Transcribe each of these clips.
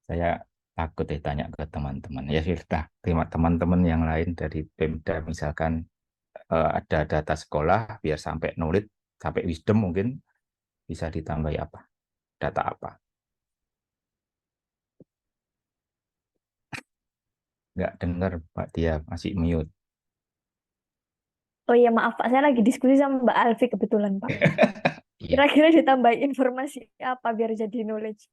Saya takut tanya ke teman-teman. Ya sudah, terima teman-teman yang lain dari Pemda misalkan ada data sekolah biar sampai knowledge, sampai wisdom mungkin bisa ditambahi apa? Data apa? Nggak dengar Pak Dia masih mute. Oh iya maaf Pak, saya lagi diskusi sama Mbak Alfi kebetulan Pak. Iya. Kira-kira ditambahin informasi apa biar jadi knowledge?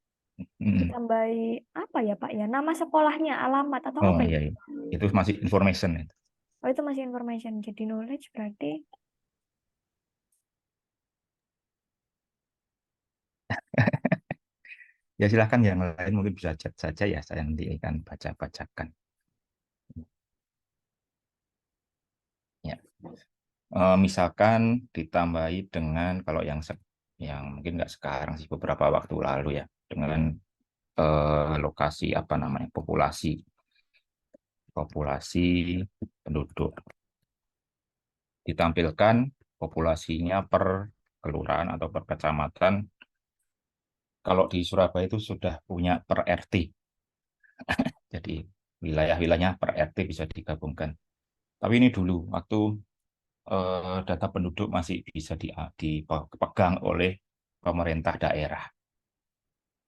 Mm. Ditambahi apa ya Pak ya? Nama sekolahnya, alamat atau Oh apa ya? iya, iya. Itu masih information itu. Oh itu masih information. Jadi knowledge berarti Ya silahkan yang lain mungkin bisa chat saja ya, saya nanti akan baca-bacakan. Ya. Misalkan ditambahi dengan kalau yang mungkin nggak sekarang sih beberapa waktu lalu ya dengan lokasi apa namanya populasi populasi penduduk ditampilkan populasinya per kelurahan atau per kecamatan. Kalau di Surabaya itu sudah punya per RT, jadi wilayah-wilayahnya per RT bisa digabungkan. Tapi ini dulu waktu data penduduk masih bisa dipegang oleh pemerintah daerah.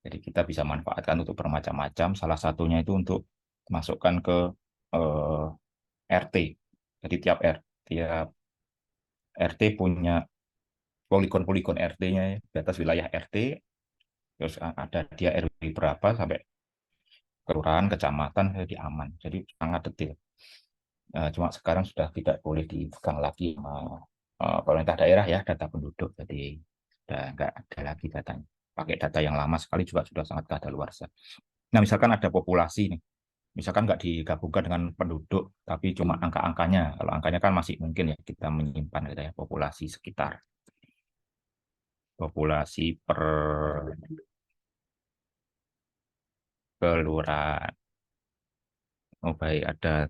Jadi kita bisa manfaatkan untuk bermacam-macam. Salah satunya itu untuk masukkan ke eh, RT. Jadi tiap RT punya poligon-poligon RT-nya di atas wilayah RT. Terus ada dia RW berapa sampai kelurahan, kecamatan, jadi aman. Jadi sangat detail. Cuma sekarang sudah tidak boleh dipegang lagi sama pemerintah daerah ya data penduduk. Jadi sudah nggak ada lagi datanya. Pakai data yang lama sekali juga sudah sangat kadaluarsa. Nah, misalkan ada populasi nih, misalkan nggak digabungkan dengan penduduk, tapi cuma angka-angkanya. Kalau angkanya kan masih mungkin ya kita menyimpan gitu ya, populasi sekitar. Populasi per kelurahan. Oh baik, ada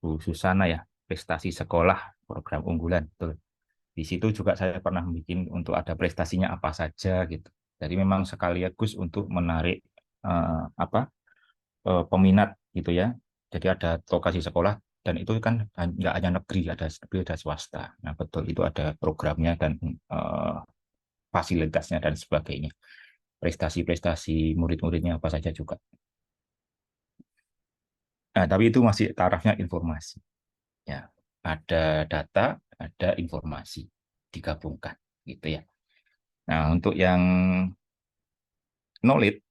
Bu Susana ya, prestasi sekolah, program unggulan. Betul. Di situ juga saya pernah bikin untuk ada prestasinya apa saja gitu. Jadi memang sekaligus untuk menarik apa peminat gitu ya. Jadi ada lokasi sekolah dan itu kan nggak hanya negeri, ada negeri, ada swasta. Nah betul itu ada programnya dan fasilitasnya dan sebagainya. Prestasi-prestasi murid-muridnya apa saja juga. Nah, tapi itu masih tarafnya informasi. Ya, ada data, ada informasi digabungkan gitu ya. Nah, untuk yang knowledge,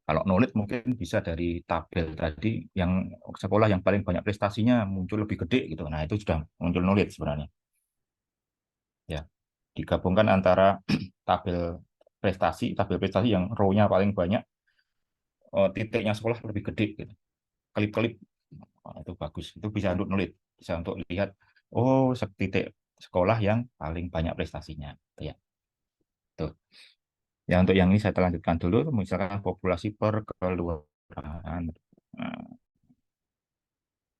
kalau knowledge mungkin bisa dari tabel tadi yang sekolah yang paling banyak prestasinya muncul lebih gede gitu. Nah, itu sudah muncul knowledge sebenarnya. Ya, digabungkan antara tabel prestasi yang row-nya paling banyak, titiknya sekolah lebih gede gitu. Kelip-kelip. Nah, itu bagus. Itu bisa untuk knowledge, bisa untuk lihat oh titik sekolah yang paling banyak prestasinya. Ya, tuh. Ya, untuk yang ini saya lanjutkan dulu, misalkan populasi per kelurahan. Nah,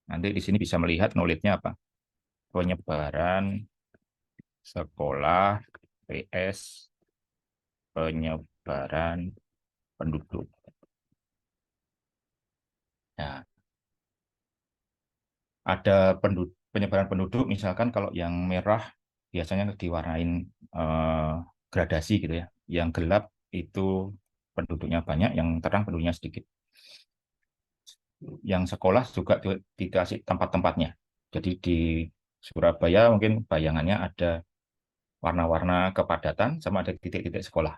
nanti di sini bisa melihat knowledge-nya apa? Penyebaran sekolah PS penyebaran penduduk. Nah, ada penyebaran penduduk, misalkan kalau yang merah biasanya diwarnain eh, gradasi gitu ya. Yang gelap itu penduduknya banyak, yang terang penduduknya sedikit. Yang sekolah juga dikasih tempat-tempatnya. Jadi di Surabaya mungkin bayangannya ada warna-warna kepadatan sama ada titik-titik sekolah.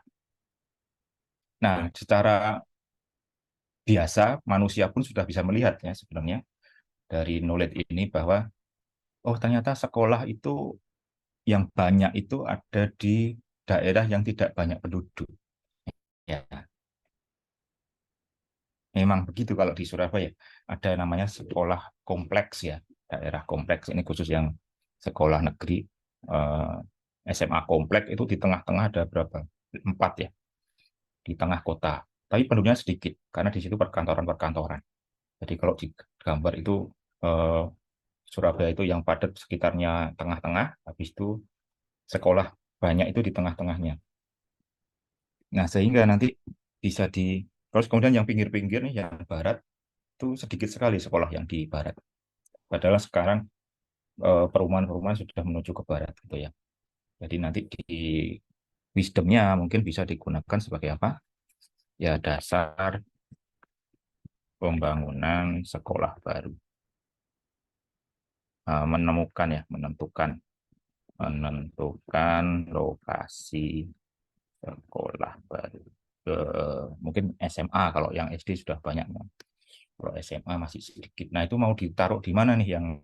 Nah, secara biasa manusia pun sudah bisa melihat ya sebenarnya dari knowledge ini bahwa oh ternyata sekolah itu yang banyak itu ada di daerah yang tidak banyak penduduk. Ya, memang begitu kalau di Surabaya ada namanya sekolah kompleks ya, daerah kompleks ini khusus yang sekolah negeri eh, SMA kompleks itu di tengah-tengah ada berapa? Empat ya, di tengah kota. Tapi penduduknya sedikit karena di situ perkantoran-perkantoran. Jadi kalau di gambar itu eh, Surabaya itu yang padat sekitarnya tengah-tengah, habis itu sekolah banyak itu di tengah-tengahnya. Nah, sehingga nanti bisa Terus kemudian yang pinggir-pinggir nih, yang barat, itu sedikit sekali sekolah yang di barat. Padahal sekarang perumahan-perumahan sudah menuju ke barat gitu ya. Jadi nanti di wisdomnya mungkin bisa digunakan sebagai apa? Ya dasar pembangunan sekolah baru. Menemukan ya, menentukan lokasi sekolah baru. Mungkin SMA, kalau yang SD sudah banyak. Kalau SMA masih sedikit. Nah, itu mau ditaruh di mana nih yang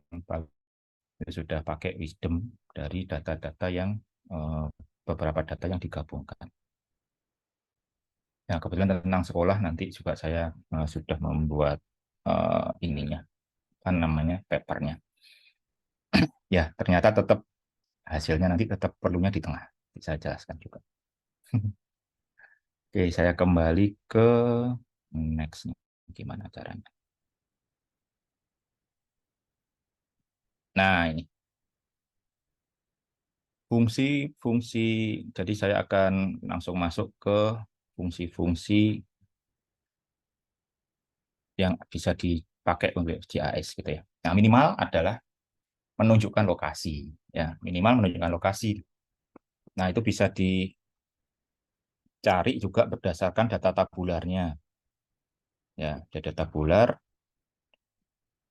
sudah pakai wisdom dari data-data yang eh, beberapa data yang digabungkan. Ya, kebetulan tentang sekolah nanti juga saya sudah membuat ininya, apa namanya, papernya. Ya, ternyata tetap hasilnya nanti tetap perlunya di tengah. Saya jelaskan juga. Oke, saya kembali ke next nih. Gimana caranya? Nah, ini fungsi-fungsi. Jadi saya akan langsung masuk ke fungsi-fungsi yang bisa dipakai untuk GIS gitu ya. Nah, minimal adalah menunjukkan lokasi. Ya, minimal menunjukkan lokasi. Nah, itu bisa dicari juga berdasarkan data tabularnya. Ya, data tabular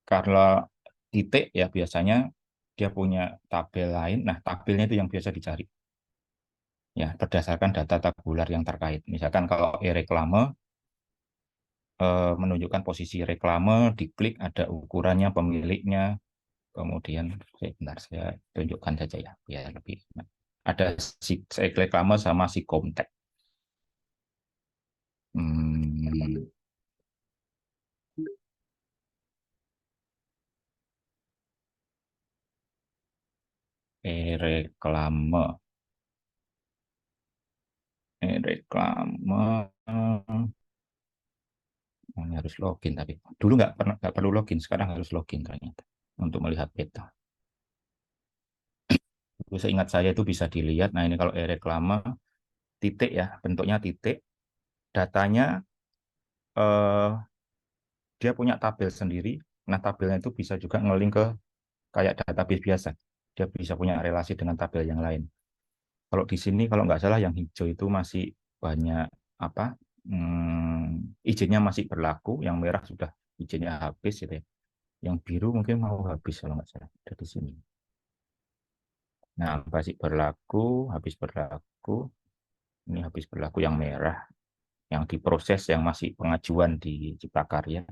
karena titik ya biasanya dia punya tabel lain. Nah, tabelnya itu yang biasa dicari. Ya, berdasarkan data tabular yang terkait. Misalkan kalau e-reklame menunjukkan posisi reklame, diklik ada ukurannya, pemiliknya, kemudian sebentar saya tunjukkan saja ya, biar lebih. Ada si reklame sama si kontak. Hmm, reklame, reklame. Ini harus login tapi dulu nggak perlu login, sekarang harus login ternyata untuk melihat peta. Dulu seingat saya itu bisa dilihat. Nah ini kalau reklame titik ya, bentuknya titik, datanya eh, dia punya tabel sendiri. Nah tabelnya itu bisa juga ngeling ke kayak database biasa. Dia bisa punya relasi dengan tabel yang lain. Kalau di sini kalau nggak salah yang hijau itu masih banyak apa? Izinnya masih berlaku, yang merah sudah izinnya habis gitu ya. Yang biru mungkin mau habis kalau nggak salah ada di sini. Nah, masih berlaku, habis berlaku, ini habis berlaku yang merah, yang diproses yang masih pengajuan di Cipta Karya.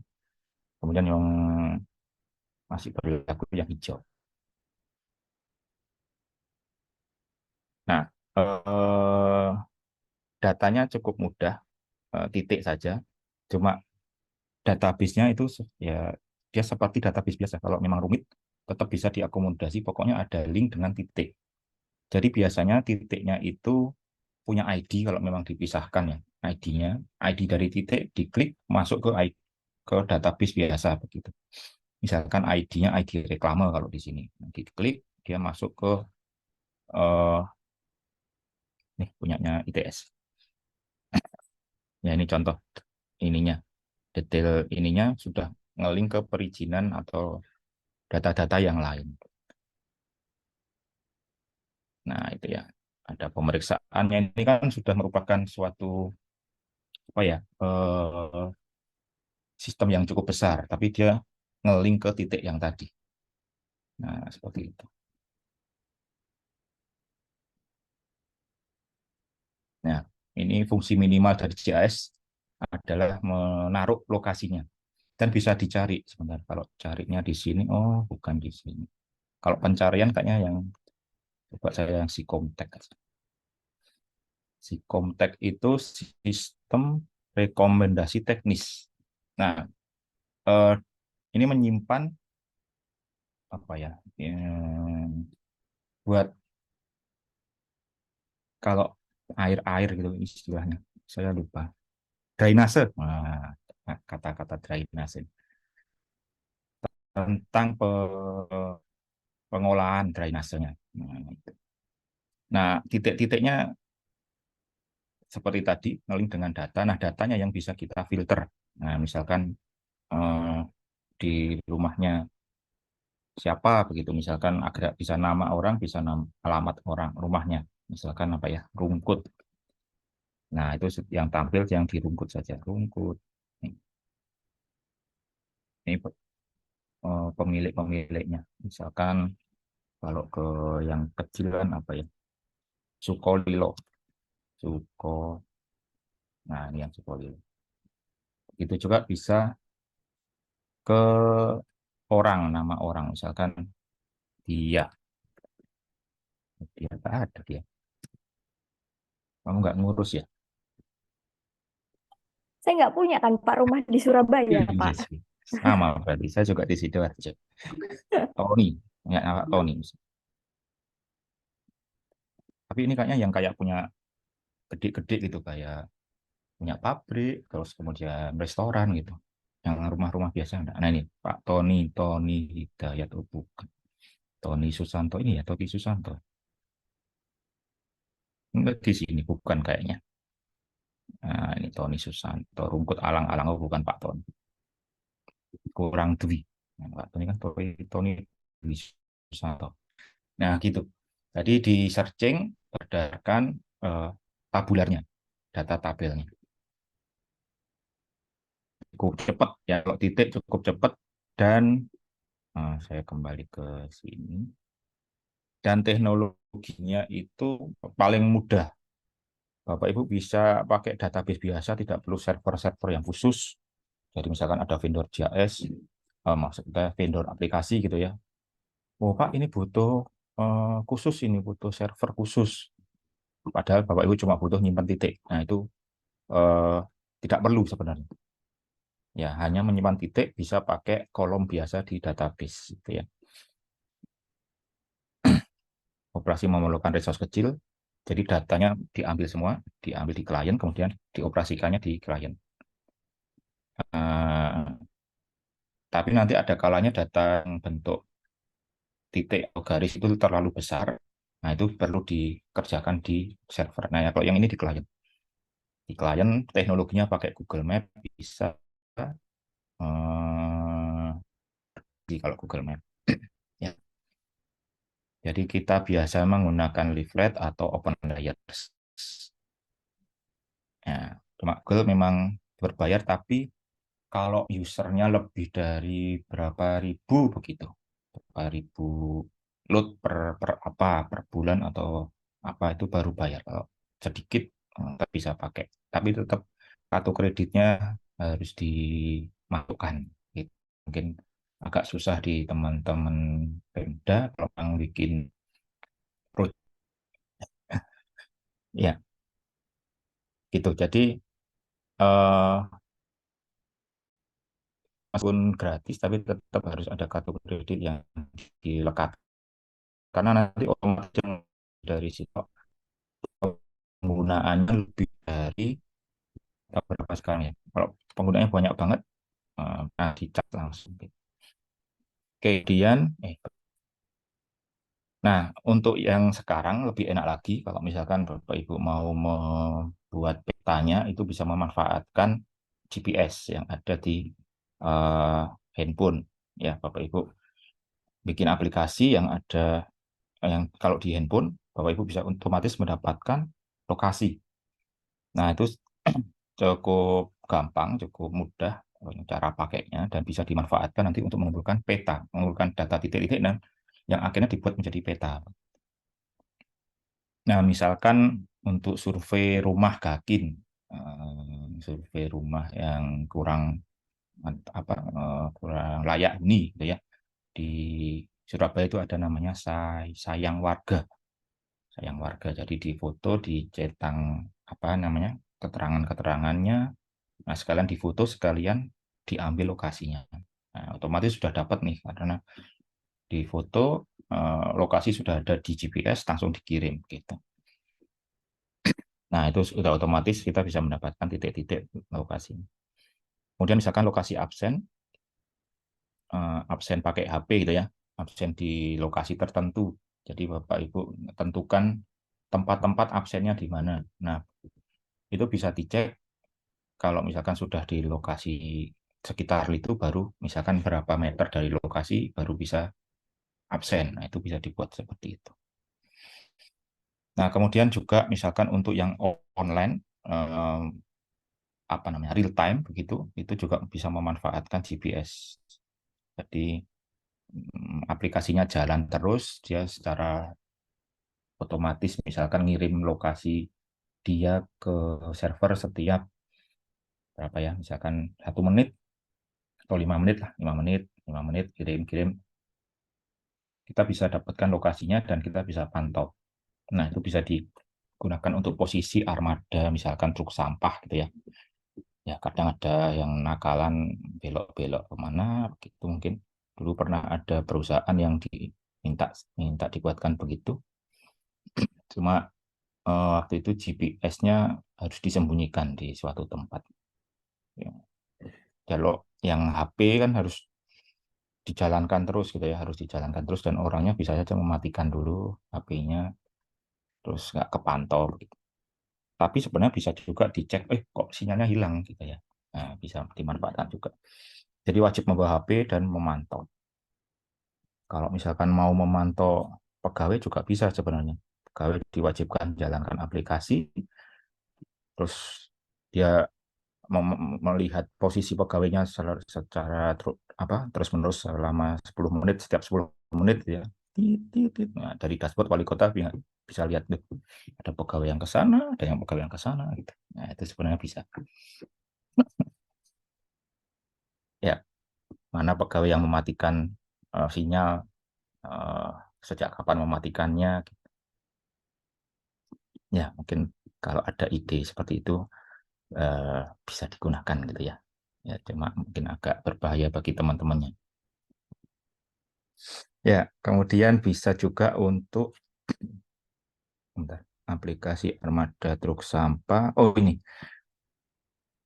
Kemudian yang masih berlaku yang hijau. Nah, datanya cukup mudah, titik saja. Cuma database-nya itu ya dia seperti database biasa. Kalau memang rumit, tetap bisa diakomodasi. Pokoknya ada link dengan titik. Jadi biasanya titiknya itu punya ID kalau memang dipisahkan ya. ID-nya, ID dari titik diklik masuk ke database biasa begitu. Misalkan ID-nya ID reklame kalau di sini. Diklik dia masuk ke eh, nih punyanya ITS. Ya ini contoh ininya. Detail ininya sudah ngelink ke perizinan atau data-data yang lain. Nah, itu ya. Ada pemeriksaannya ini kan sudah merupakan suatu apa ya? Sistem yang cukup besar, tapi dia ngelink ke titik yang tadi. Nah, seperti itu. Nah, ini fungsi minimal dari GIS adalah menaruh lokasinya dan bisa dicari sebentar. Kalau carinya di sini, oh bukan di sini. Kalau pencarian kayaknya yang coba saya yang si Comtek. Si Comtek itu sistem rekomendasi teknis. Nah, eh, ini menyimpan apa ya? Buat kalau air-air gitu istilahnya. Saya lupa. Drainase. Nah, kata-kata drainase tentang pengolahan drainasenya. Nah, titik-titiknya seperti tadi ngelink dengan data. Nah, datanya yang bisa kita filter. Nah, misalkan di rumahnya siapa begitu, misalkan agak bisa nama orang, bisa alamat orang rumahnya, misalkan apa ya, Rungkut. Nah, itu yang tampil yang di Rungkut saja, Rungkut. Ini pemilik-pemiliknya. Misalkan kalau ke yang kecilan apa ya, Sukolilo, Suko. Nah, ini yang Sukolilo. Itu juga bisa ke orang, nama orang, misalkan dia, dia tak ada dia. Kamu nggak ngurus ya? Saya nggak punya kan Pak rumah di Surabaya, Iya Pak. sih. Sama berarti. Saya juga di Sidoarjo. Tony, ya Tony. Tapi ini kayaknya yang kayak punya gede-gede gitu, kayak punya pabrik, terus kemudian restoran gitu. Yang rumah-rumah biasa enggak. Nah ini Pak Tony, Tony Hidayat, oh bukan. Tony Susanto ini ya, Tony Susanto. Enggak, di sini bukan kayaknya. Nah, ini Tony Susanto, Rumput Alang-alang, oh bukan Pak Tony. Kurang Dwi. Nah, Pak Tony kan Tony Dwi Susanto. Nah, gitu. Jadi di searching berdasarkan eh, tabularnya, data tabelnya. Cukup cepat ya, kalau titik cukup cepat, dan saya kembali ke sini, dan teknologinya itu paling mudah. Bapak Ibu bisa pakai database biasa, tidak perlu server-server yang khusus. Jadi misalkan ada vendor JS, maksudnya vendor aplikasi gitu ya. Oh Pak, ini butuh khusus, ini butuh server khusus. Padahal Bapak Ibu cuma butuh nyimpan titik. Nah itu eh, tidak perlu sebenarnya. Ya hanya menyimpan titik, bisa pakai kolom biasa di database gitu ya. Operasi memerlukan resource kecil, jadi datanya diambil semua, diambil di klien, kemudian dioperasikannya di klien. Tapi nanti ada kalanya data yang bentuk titik atau garis itu terlalu besar, nah itu perlu dikerjakan di server. Nah ya kalau yang ini di klien. Di klien teknologinya pakai Google Map bisa, di kalau Google Map. Ya. Jadi kita biasa menggunakan leaflet atau open layers. Ya, cuma Google memang berbayar, tapi kalau usernya lebih dari berapa ribu begitu, berapa ribu load per bulan atau apa, itu baru bayar. Kalau sedikit nggak bisa pakai, tapi tetap kartu kreditnya harus dimasukkan gitu. Mungkin agak susah di teman-teman Pemda kalau yang bikin project ya gitu. Jadi eh, meskipun gratis tapi tetap harus ada kartu kredit yang dilekat, karena nanti otomatis dari situ penggunaannya lebih dari berapa sekarang ya. Kalau penggunanya banyak banget, nah dicat langsung. Kemudian, nah untuk yang sekarang lebih enak lagi. Kalau misalkan Bapak Ibu mau membuat petanya, itu bisa memanfaatkan GPS yang ada di uh, handphone. Ya, Bapak Ibu bikin aplikasi yang ada, yang kalau di handphone, Bapak Ibu bisa otomatis mendapatkan lokasi. Nah, itu cukup gampang, cukup mudah cara pakainya, dan bisa dimanfaatkan nanti untuk mengumpulkan peta, mengumpulkan data titik-titik dan yang akhirnya dibuat menjadi peta. Nah, misalkan untuk survei rumah Gakin, survei rumah yang kurang kurang layak huni gitu ya. Di Surabaya itu ada namanya Sayang Warga. Sayang Warga. Jadi di foto, dicetang apa namanya, keterangan-keterangannya. Nah, sekalian difoto, sekalian diambil lokasinya. Nah, otomatis sudah dapat nih, karena di foto lokasi sudah ada di GPS, langsung dikirim gitu. Nah, itu sudah otomatis kita bisa mendapatkan titik-titik lokasi. Kemudian misalkan lokasi absen, absen pakai HP gitu ya, absen di lokasi tertentu. Jadi Bapak Ibu tentukan tempat-tempat absennya di mana. Nah, itu bisa dicek kalau misalkan sudah di lokasi sekitar itu baru misalkan berapa meter dari lokasi baru bisa absen. Nah, itu bisa dibuat seperti itu. Nah, kemudian juga misalkan untuk yang online apa namanya real time begitu, itu juga bisa memanfaatkan GPS. Jadi aplikasinya jalan terus, dia secara otomatis misalkan ngirim lokasi dia ke server setiap berapa ya, misalkan 1 menit atau 5 menit lah, 5 menit, 5 menit kirim-kirim, kita bisa dapatkan lokasinya dan kita bisa pantau. Nah, itu bisa digunakan untuk posisi armada, misalkan truk sampah gitu ya. Ya, kadang ada yang nakalan belok-belok kemana, begitu mungkin. Dulu pernah ada perusahaan yang diminta minta dibuatkan begitu. Cuma waktu itu GPS-nya harus disembunyikan di suatu tempat. Ya. Kalau yang HP kan harus dijalankan terus gitu ya, harus dijalankan terus dan orangnya bisa saja mematikan dulu HP-nya, terus nggak kepantau gitu. Tapi sebenarnya bisa juga dicek, kok sinyalnya hilang gitu ya. Nah, bisa dimanfaatkan juga. Jadi wajib membawa HP dan memantau. Kalau misalkan mau memantau pegawai juga bisa sebenarnya. Pegawai diwajibkan jalankan aplikasi, terus dia melihat posisi pegawainya secara terus-menerus selama 10 menit, setiap 10 menit ya. Nah, dari dashboard wali kota bisa lihat deh, ada pegawai yang ke sana, ada yang pegawai yang ke sana gitu. Nah, itu sebenarnya bisa. Ya, mana pegawai yang mematikan sinyal, uh, sejak kapan mematikannya. Ya, mungkin kalau ada ide seperti itu bisa digunakan gitu ya. Ya, cuma mungkin agak berbahaya bagi teman-temannya. Ya, kemudian bisa juga untuk bentar, aplikasi armada truk sampah. Oh, ini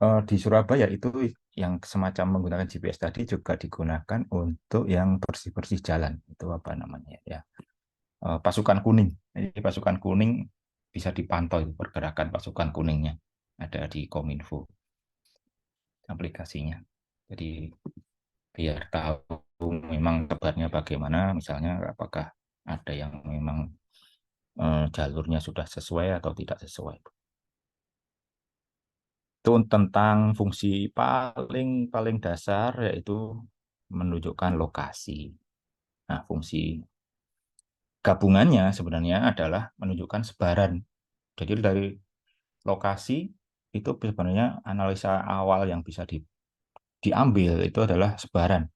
di Surabaya itu yang semacam menggunakan GPS tadi juga digunakan untuk yang bersih-bersih jalan. Itu apa namanya ya? Pasukan kuning. Jadi pasukan kuning bisa dipantau pergerakan pasukan kuningnya. Ada di Kominfo aplikasinya. Jadi biar tahu memang tebarnya bagaimana, misalnya apakah ada yang memang jalurnya sudah sesuai atau tidak sesuai. Itu tentang fungsi paling paling dasar yaitu menunjukkan lokasi. Nah, fungsi gabungannya sebenarnya adalah menunjukkan sebaran. Jadi dari lokasi itu sebenarnya analisa awal yang bisa diambil itu adalah sebaran.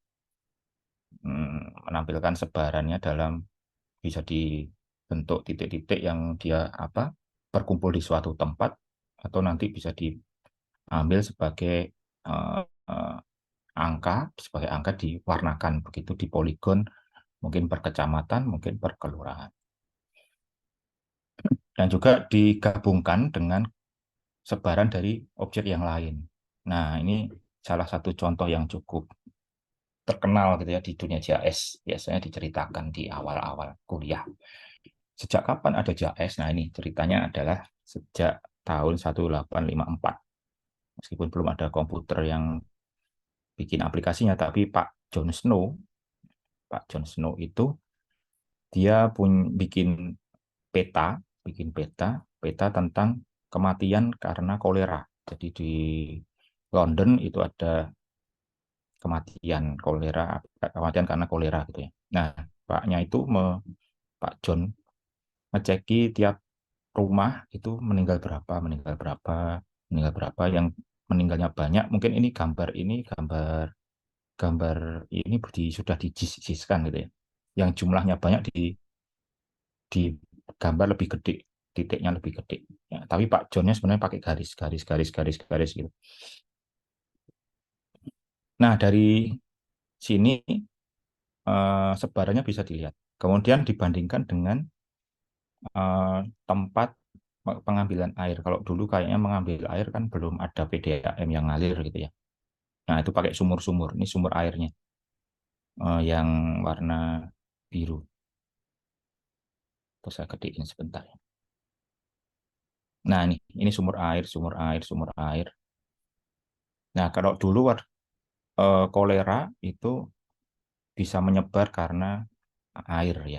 Menampilkan sebarannya dalam bisa dibentuk titik-titik yang dia berkumpul di suatu tempat atau nanti bisa diambil sebagai uh, uh, angka sebagai angka diwarnakan begitu di poligon, mungkin per kecamatan, mungkin per kelurahan, dan juga digabungkan dengan sebaran dari objek yang lain. Nah, ini salah satu contoh yang cukup terkenal gitu ya di dunia JAS, biasanya diceritakan di awal-awal kuliah. Sejak kapan ada JAS? Nah, ini ceritanya adalah sejak tahun 1854. Meskipun belum ada komputer yang bikin aplikasinya, tapi Pak John Snow itu dia pun peta, bikin peta tentang kematian karena kolera. Jadi di London itu ada kematian karena kolera gitu ya. Nah, Pak John ngeceki tiap rumah itu meninggal berapa, yang meninggalnya banyak. Mungkin ini gambar gambar ini sudah dijiskan gitu ya. Yang jumlahnya banyak di gambar lebih gede, titiknya lebih gede. Ya, tapi Pak Johnnya sebenarnya pakai garis, garis, garis, garis, garis gitu. Nah, dari sini sebarannya bisa dilihat. Kemudian dibandingkan dengan tempat pengambilan air. Kalau dulu kayaknya mengambil air kan belum ada PDAM yang ngalir gitu ya. Nah, itu pakai sumur-sumur. Ini sumur airnya yang warna biru. Terus saya ketikkan sebentar. Nah, ini sumur air, sumur air, sumur air. Nah, kalau dulu kolera itu bisa menyebar karena air ya.